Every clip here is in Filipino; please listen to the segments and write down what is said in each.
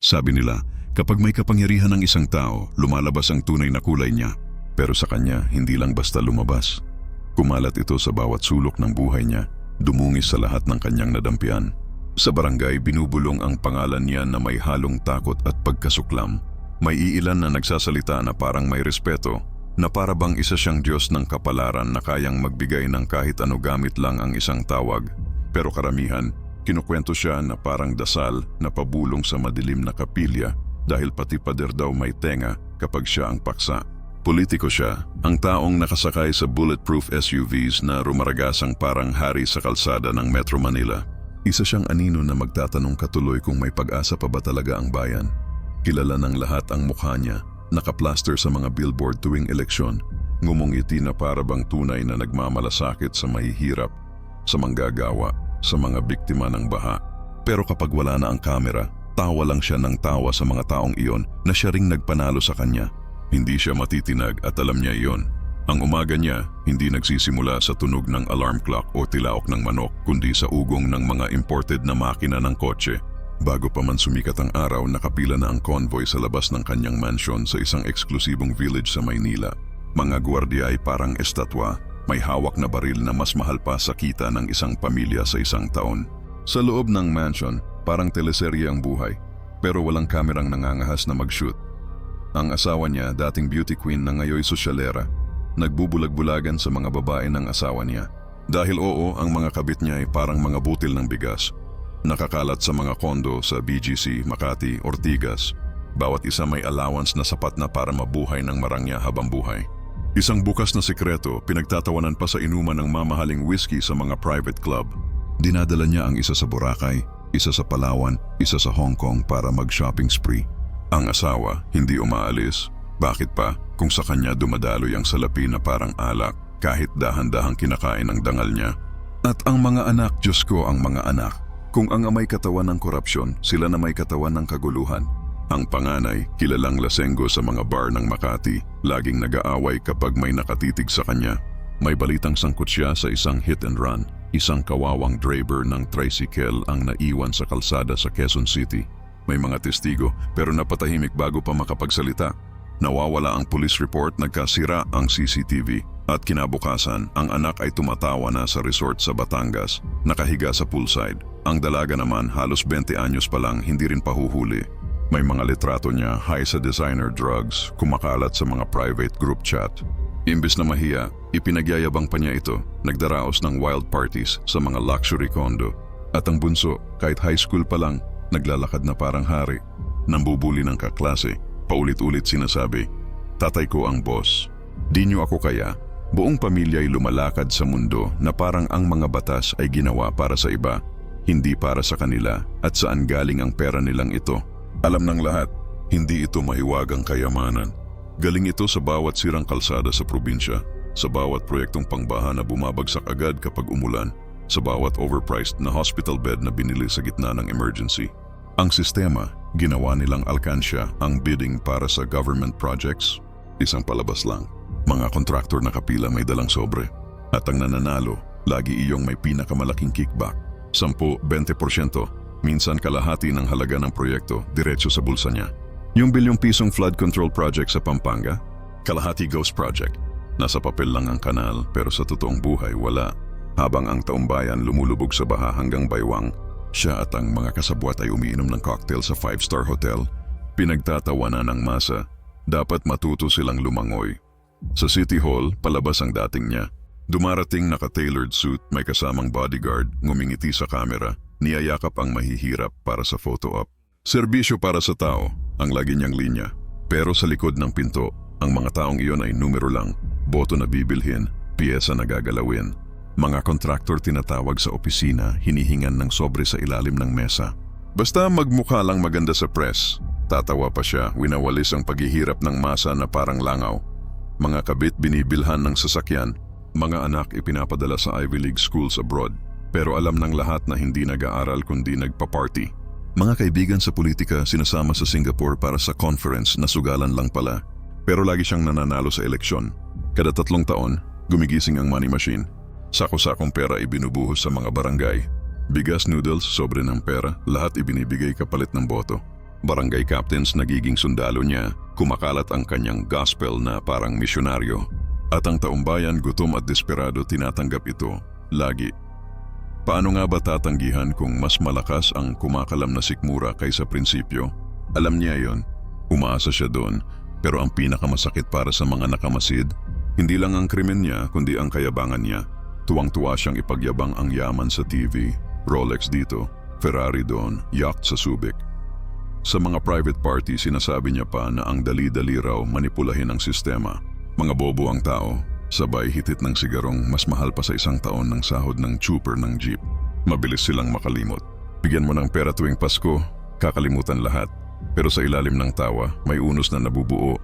Sabi nila, kapag may kapangyarihan ng isang tao, lumalabas ang tunay na kulay niya. Pero sa kanya, hindi lang basta lumabas. Kumalat ito sa bawat sulok ng buhay niya, dumungis sa lahat ng kanyang nadampian. Sa barangay, binubulong ang pangalan niya na may halong takot at pagkasuklam. May iilan na nagsasalita na parang may respeto, na para bang isa siyang Diyos ng kapalaran na kayang magbigay ng kahit ano gamit lang ang isang tawag. Pero karamihan, kinukwento siya na parang dasal na pabulong sa madilim na kapilya dahil pati pader daw may tenga kapag siya ang paksa. Politiko siya, ang taong nakasakay sa bulletproof SUVs na rumaragasang parang hari sa kalsada ng Metro Manila. Isa siyang anino na magtatanong katuloy kung may pag-asa pa ba talaga ang bayan. Kilala ng lahat ang mukha niya, nakaplaster sa mga billboard tuwing eleksyon, ngumungiti na para bang tunay na nagmamalasakit sa mahihirap, sa manggagawa, sa mga biktima ng baha. Pero kapag wala na ang kamera, tawa lang siya ng tawa sa mga taong iyon na siya ring nagpanalo sa kanya. Hindi siya matitinag at alam niya iyon. Ang umaga niya, hindi nagsisimula sa tunog ng alarm clock o tilaok ng manok, kundi sa ugong ng mga imported na makina ng kotse. Bago pa man sumikat ang araw, nakapila na ang convoy sa labas ng kanyang mansion sa isang eksklusibong village sa Maynila. Mga gwardiya ay parang estatwa, may hawak na baril na mas mahal pa sa kita ng isang pamilya sa isang taon. Sa loob ng mansion, parang teleserye ang buhay, pero walang kamerang nangangahas na mag-shoot. Ang asawa niya, dating beauty queen na ngayoy sosyalera, nagbubulag-bulagan sa mga babae ng asawa niya. Dahil oo, ang mga kabit niya ay parang mga butil ng bigas. Nakakalat sa mga kondo sa BGC, Makati, Ortigas. Bawat isa may allowance na sapat na para mabuhay ng marangya habang buhay. Isang bukas na sikreto, pinagtatawanan pa sa inuman ng mamahaling whiskey sa mga private club. Dinadala niya ang isa sa Boracay, isa sa Palawan, isa sa Hong Kong para mag-shopping spree. Ang asawa, hindi umaalis. Bakit pa kung sa kanya dumadaloy ang salapi na parang alak kahit dahan-dahang kinakain ang dangal niya? At ang mga anak, Diyos ko ang mga anak. Kung ang amay katawan ng korupsyon, sila na may katawan ng kaguluhan. Ang panganay, kilalang lasenggo sa mga bar ng Makati, laging nag-aaway kapag may nakatitig sa kanya. May balitang sangkot siya sa isang hit and run. Isang kawawang driver ng tricycle ang naiwan sa kalsada sa Quezon City. May mga testigo pero napatahimik bago pa makapagsalita. Nawawala ang police report, nagkasira ang CCTV at kinabukasan ang anak ay tumatawa na sa resort sa Batangas, nakahiga sa poolside. Ang dalaga naman halos 20 anyos pa lang, hindi rin pahuhuli. May mga litrato niya, high sa designer drugs, kumakalat sa mga private group chat. Imbes na mahiya, ipinagyayabang pa niya ito, nagdaraos ng wild parties sa mga luxury condo. At ang bunso, kahit high school pa lang, naglalakad na parang hari. Nambubuli ng kaklase, paulit-ulit sinasabi, "Tatay ko ang boss. Di niyo ako kaya?" Buong pamilya ay lumalakad sa mundo na parang ang mga batas ay ginawa para sa iba, hindi para sa kanila at saan galing ang pera nilang ito. Alam ng lahat, hindi ito mahiwagang kayamanan. Galing ito sa bawat sirang kalsada sa probinsya, sa bawat proyektong pangbaha na bumabagsak agad kapag umulan, sa bawat overpriced na hospital bed na binili sa gitna ng emergency. Ang sistema, ginawa nilang alkansya ang bidding para sa government projects, isang palabas lang. Mga kontraktor na kapila may dalang sobre. At ang nananalo, lagi iyong may pinakamalaking kickback. 10-20%, minsan kalahati ng halaga ng proyekto, diretso sa bulsa niya. Yung bilyong pisong flood control project sa Pampanga, kalahati ghost project. Nasa papel lang ang kanal pero sa totoong buhay wala. Habang ang taumbayan lumulubog sa baha hanggang baywang, siya at ang mga kasabwat ay umiinom ng cocktail sa 5-star hotel. Pinagtatawanan ng masa, dapat matuto silang lumangoy. Sa City Hall, palabas ang dating niya. Dumarating naka-tailored suit, may kasamang bodyguard, ngumingiti sa kamera, niyayakap ang mahihirap para sa photo op. Serbisyo para sa tao, ang lagi niyang linya. Pero sa likod ng pinto, ang mga taong iyon ay numero lang, boto na bibilhin, piyesa na gagalawin. Mga kontraktor tinatawag sa opisina, hinihingan ng sobre sa ilalim ng mesa. Basta magmukha lang maganda sa press. Tatawa pa siya, winawalis ang paghihirap ng masa na parang langaw. Mga kabit binibilhan ng sasakyan, mga anak ipinapadala sa Ivy League schools abroad. Pero alam ng lahat na hindi nag-aaral kundi nagpa-party. Mga kaibigan sa politika sinasama sa Singapore para sa conference na sugalan lang pala. Pero lagi siyang nananalo sa eleksyon. Kada 3 taon, gumigising ang money machine. Sako-sakong pera ibinubuhos sa mga barangay. Bigas, noodles, sobre ng pera, lahat ibinibigay kapalit ng boto. Barangay captains nagiging sundalo niya, kumakalat ang kanyang gospel na parang misyonaryo. At ang taumbayan gutom at desperado tinatanggap ito, lagi. Paano nga ba tatanggihan kung mas malakas ang kumakalam na sikmura kaysa prinsipyo? Alam niya yon, umaasa siya doon, pero ang pinakamasakit para sa mga nakamasid, hindi lang ang krimen niya kundi ang kayabangan niya. Tuwang-tuwa siyang ipagyabang ang yaman sa TV, Rolex dito, Ferrari doon, yacht sa Subic. Sa mga private party sinasabi niya pa na ang dali-dali raw manipulahin ang sistema. Mga bobo ang tao, sabay hitit ng sigarong mas mahal pa sa isang taon ng sahod ng trooper ng jeep. Mabilis silang makalimot. Bigyan mo ng pera tuwing Pasko, kakalimutan lahat. Pero sa ilalim ng tawa, may unos na nabubuo,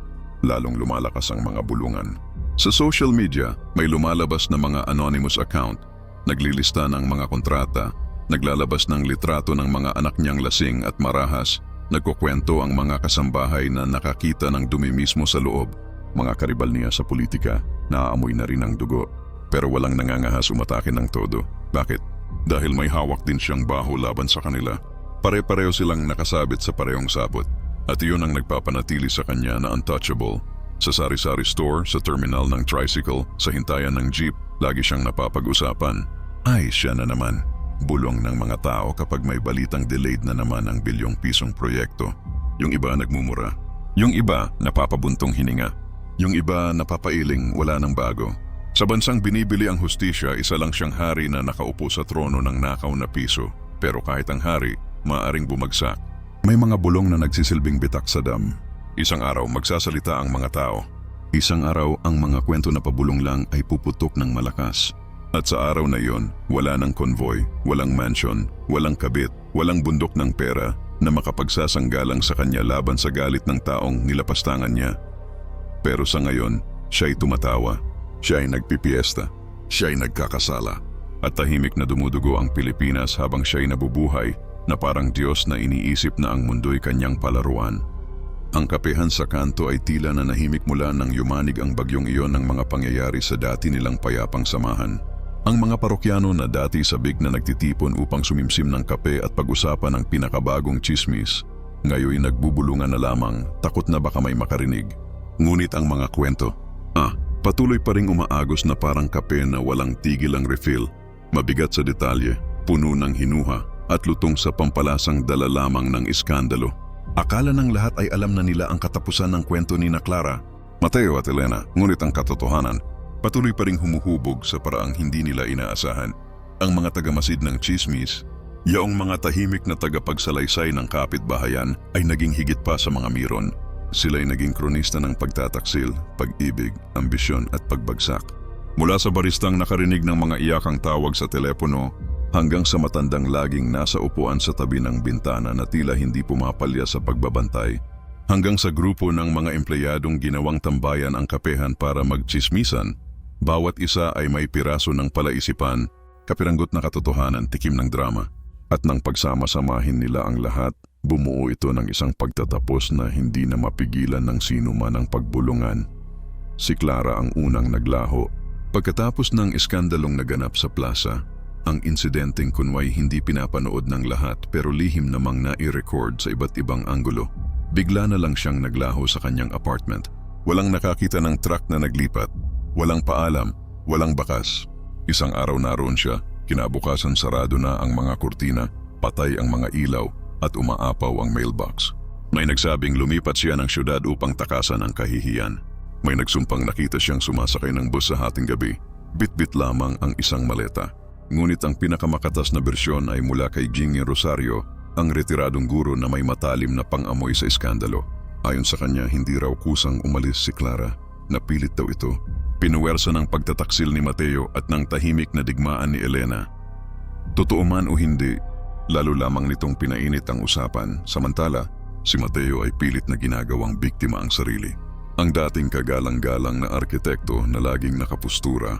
lalong lumalakas ang mga bulungan. Sa social media, may lumalabas na mga anonymous account, naglilista ng mga kontrata, naglalabas ng litrato ng mga anak niyang lasing at marahas, nagkukwento ang mga kasambahay na nakakita ng dumi mismo sa loob. Mga karibal niya sa politika, naaamoy na rin ang dugo. Pero walang nangangahas umatake ng todo. Bakit? Dahil may hawak din siyang baho laban sa kanila. Pare-pareho silang nakasabit sa parehong sabot. At iyon ang nagpapanatili sa kanya na untouchable. Sa sari-sari store, sa terminal ng tricycle, sa hintayan ng jeep, lagi siyang napapag-usapan. Ay, siya na naman. Bulong ng mga tao kapag may balitang delayed na naman ang bilyong pisong proyekto. Yung iba nagmumura. Yung iba napapabuntong hininga. Yung iba napapailing wala nang bago. Sa bansang binibili ang hustisya, isa lang siyang hari na nakaupo sa trono ng nakaw na piso. Pero kahit ang hari, maaring bumagsak. May mga bulong na nagsisilbing bitak sa dam. Isang araw magsasalita ang mga tao. Isang araw ang mga kwento na pabulong lang ay puputok ng malakas. At sa araw na yon, wala ng konvoy, walang mansion, walang kabit, walang bundok ng pera na makapagsasanggalang sa kanya laban sa galit ng taong nilapastangan niya. Pero sa ngayon, siya'y tumatawa, siya'y nagpipiesta, siya'y nagkakasala. At tahimik na dumudugo ang Pilipinas habang siya'y nabubuhay na parang Diyos na iniisip na ang mundo'y kanyang palaruan. Ang kapehan sa kanto ay tila na nahimik mula nang yumanig ang bagyong iyon ng mga pangyayari sa dati nilang payapang samahan. Ang mga parokyano na dati sabik na nagtitipon upang sumimsim ng kape at pag-usapan ang pinakabagong chismis, ngayon nagbubulungan na lamang, takot na baka may makarinig. Ngunit ang mga kwento, patuloy pa ring umaagos na parang kape na walang tigil ang refill, mabigat sa detalye, puno ng hinuha at lutong sa pampalasang dala lamang ng iskandalo. Akala ng lahat ay alam na nila ang katapusan ng kwento ni na Clara, Mateo at Elena, ngunit ang katotohanan, patuloy pa ring humuhubog sa paraang hindi nila inaasahan. Ang mga tagamasid ng chismis, yaong mga tahimik na tagapagsalaysay ng kapitbahayan ay naging higit pa sa mga miron. Sila'y naging kronista ng pagtataksil, pag-ibig, ambisyon at pagbagsak. Mula sa baristang nakarinig ng mga iyakang tawag sa telepono, hanggang sa matandang laging nasa upuan sa tabi ng bintana na tila hindi pumapalya sa pagbabantay, hanggang sa grupo ng mga empleyadong ginawang tambayan ang kapehan para magchismisan, bawat isa ay may piraso ng palaisipan, kapiranggot na katotohanan, tikim ng drama. At nang pagsama-samahin nila ang lahat, bumuo ito ng isang pagtatapos na hindi na mapigilan ng sino man ang pagbulungan. Si Clara ang unang naglaho. Pagkatapos ng iskandalong naganap sa plaza, ang insidenteng kunway hindi pinapanood ng lahat pero lihim namang nai-record sa iba't ibang anggulo. Bigla na lang siyang naglaho sa kanyang apartment. Walang nakakita ng truck na naglipat. Walang paalam, walang bakas. Isang araw naroon siya, kinabukasan sarado na ang mga kurtina, patay ang mga ilaw at umaapaw ang mailbox. May nagsabing lumipat siya ng syudad upang takasan ang kahihiyan. May nagsumpang nakita siyang sumasakay ng bus sa hating gabi. Bit-bit lamang ang isang maleta. Ngunit ang pinakamakatas na bersyon ay mula kay Jingy Rosario, ang retiradong guro na may matalim na pang-amoy sa iskandalo. Ayon sa kanya, hindi raw kusang umalis si Clara. Napilit daw ito. Pinuwersa ng pagtataksil ni Mateo at ng tahimik na digmaan ni Elena. Totoo man o hindi, lalo lamang nitong pinainit ang usapan, samantala si Mateo ay pilit na ginagawang biktima ang sarili. Ang dating kagalang-galang na arkitekto na laging nakapustura,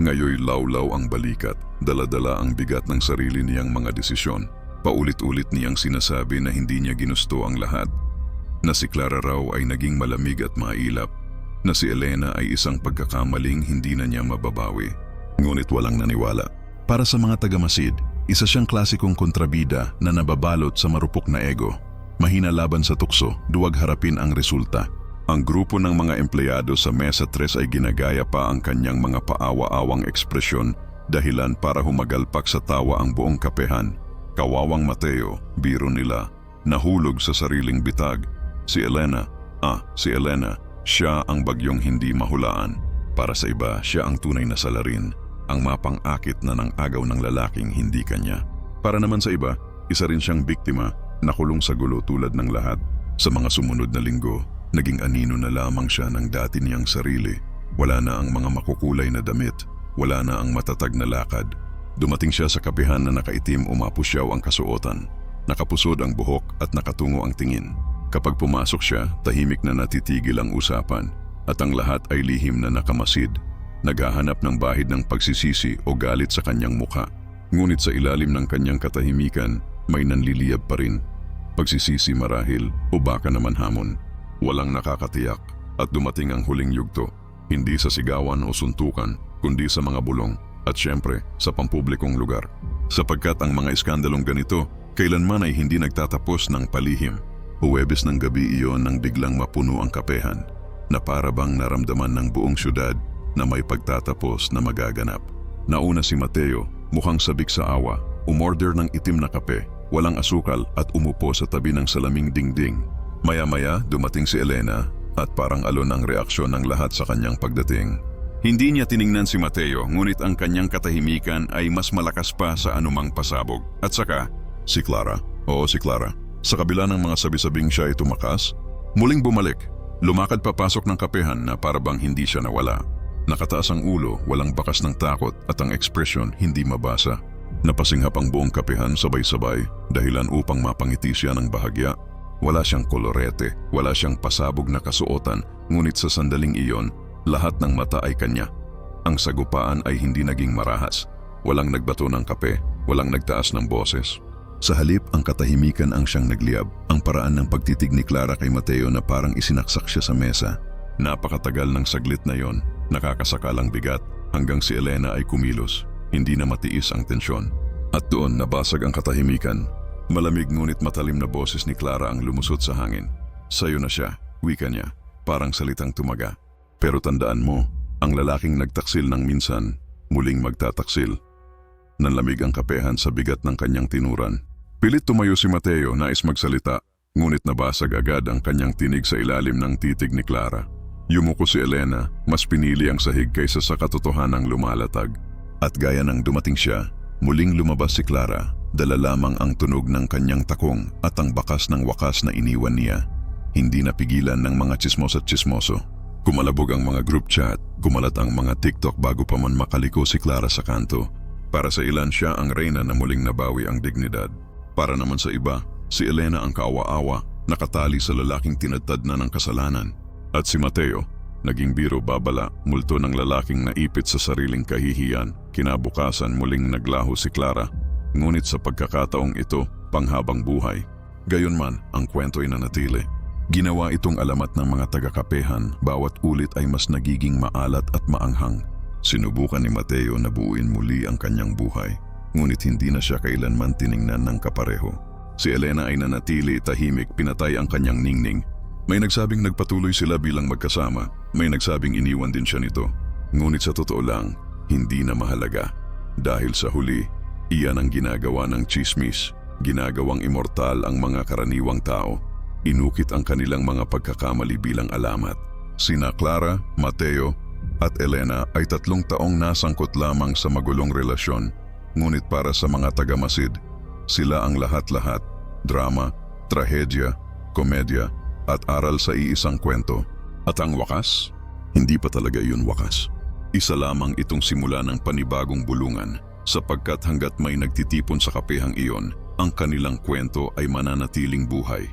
ngayoy lawlaw ang balikat, dala-dala ang bigat ng sarili niyang mga desisyon. Paulit-ulit niyang sinasabi na hindi niya ginusto ang lahat, na si Clara raw ay naging malamig at mailap, na si Elena ay isang pagkakamaling hindi na niya mababawi. Ngunit walang naniwala. Para sa mga tagamasid, isa siyang klasikong kontrabida na nababalot sa marupok na ego. Mahina laban sa tukso, duwag harapin ang resulta. Ang grupo ng mga empleyado sa Mesa 3 ay ginagaya pa ang kanyang mga paawa-awang ekspresyon, dahilan para humagalpak sa tawa ang buong kapehan. Kawawang Mateo, biro nila, nahulog sa sariling bitag. Si Elena, siya ang bagyong hindi mahulaan. Para sa iba, siya ang tunay na salarin, ang mapang-akit na ng agaw ng lalaking hindi kanya. Para naman sa iba, isa rin siyang biktima, nakulong sa gulo tulad ng lahat. Sa mga sumunod na linggo, naging anino na lamang siya ng dati niyang sarili. Wala na ang mga makukulay na damit, wala na ang matatag na lakad. Dumating siya sa kapihan na nakaitim, umapusyaw ang kasuotan. Nakapusod ang buhok at nakatungo ang tingin. Kapag pumasok siya, tahimik na natitigil ang usapan at ang lahat ay lihim na nakamasid. Naghahanap ng bahid ng pagsisisi o galit sa kanyang mukha. Ngunit sa ilalim ng kanyang katahimikan, may nanliliyab pa rin. Pagsisisi marahil o baka naman hamon. Walang nakakatiyak at dumating ang huling yugto. Hindi sa sigawan o suntukan, kundi sa mga bulong at syempre sa pampublikong lugar. Sapagkat ang mga iskandalong ganito, kailanman ay hindi nagtatapos ng palihim. Huwebes ng gabi iyon nang biglang mapuno ang kapehan, na para bang naramdaman ng buong syudad na may pagtatapos na magaganap. Nauna si Mateo, mukhang sabik sa awa, umorder ng itim na kape, walang asukal at umupo sa tabi ng salaming dingding. Maya-maya dumating si Elena at parang alon ang reaksyon ng lahat sa kanyang pagdating. Hindi niya tiningnan si Mateo, ngunit ang kanyang katahimikan ay mas malakas pa sa anumang pasabog. At saka, si Clara. Oo, si Clara. Sa kabila ng mga sabi-sabing siya ay tumakas, muling bumalik. Lumakad papasok ng kapehan na parabang hindi siya nawala. Nakataas ang ulo, walang bakas ng takot at ang ekspresyon hindi mabasa. Napasinghap ang buong kapehan sabay-sabay, dahilan upang mapangiti siya ng bahagya. Wala siyang kolorete, wala siyang pasabog na kasuotan, ngunit sa sandaling iyon, lahat ng mata ay kanya. Ang sagupaan ay hindi naging marahas. Walang nagbato ng kape, walang nagtaas ng boses. Sa halip, ang katahimikan ang siyang nagliyab. Ang paraan ng pagtitig ni Clara kay Mateo na parang isinaksak siya sa mesa. Napakatagal ng saglit na yon, nakakasakalang bigat, hanggang si Elena ay kumilos. Hindi na matiis ang tensyon. At doon nabasag ang katahimikan. Malamig ngunit matalim na boses ni Clara ang lumusot sa hangin. Sayo na siya, wika niya, parang salitang tumaga. Pero tandaan mo, ang lalaking nagtaksil ng minsan, muling magtataksil. Nanlamig ang kapehan sa bigat ng kanyang tinuran. Pilit tumayo si Mateo, nais magsalita, ngunit nabasag agad ang kanyang tinig sa ilalim ng titig ni Clara. Yumuko si Elena, mas pinili ang sahig kaysa sa katotohanang lumalatag. At gaya ng dumating siya, muling lumabas si Clara, dala lamang ang tunog ng kanyang takong at ang bakas ng wakas na iniwan niya. Hindi napigilan ng mga tsismos at tsismoso. Kumalabog ang mga group chat, kumalat ang mga TikTok bago pa man makaliko si Clara sa kanto. Para sa ilan siya ang reyna na muling nabawi ang dignidad. Para naman sa iba, si Elena ang kaawa-awa, nakatali sa lalaking tinadtad na ng kasalanan. At si Mateo, naging biro babala, multo ng lalaking naipit sa sariling kahihiyan. Kinabukasan muling naglaho si Clara, ngunit sa pagkakataong ito, panghabang buhay. Gayunman, ang kwento ay nanatili. Ginawa itong alamat ng mga taga-kapehan, bawat ulit ay mas nagiging maalat at maanghang. Sinubukan ni Mateo na buuin muli ang kanyang buhay, ngunit hindi na siya kailanman tiningnan ng kapareho. Si Elena ay nanatili tahimik, pinatay ang kanyang ningning. May nagsabing nagpatuloy sila bilang magkasama, may nagsabing iniwan din siya nito. Ngunit sa totoo lang, hindi na mahalaga. Dahil sa huli, iyan ang ginagawa ng tsismis, ginagawang immortal ang mga karaniwang tao. Inukit ang kanilang mga pagkakamali bilang alamat. Sina Clara, Mateo, at Elena ay 3 taong nasangkot lamang sa magulong relasyon. Ngunit para sa mga taga-Masid, sila ang lahat-lahat, drama, trahedya, komedya, at aral sa iisang kwento. At ang wakas? Hindi pa talaga yun wakas. Isa lamang itong simula ng panibagong bulungan, sapagkat hanggat may nagtitipon sa kapehang iyon, ang kanilang kwento ay mananatiling buhay.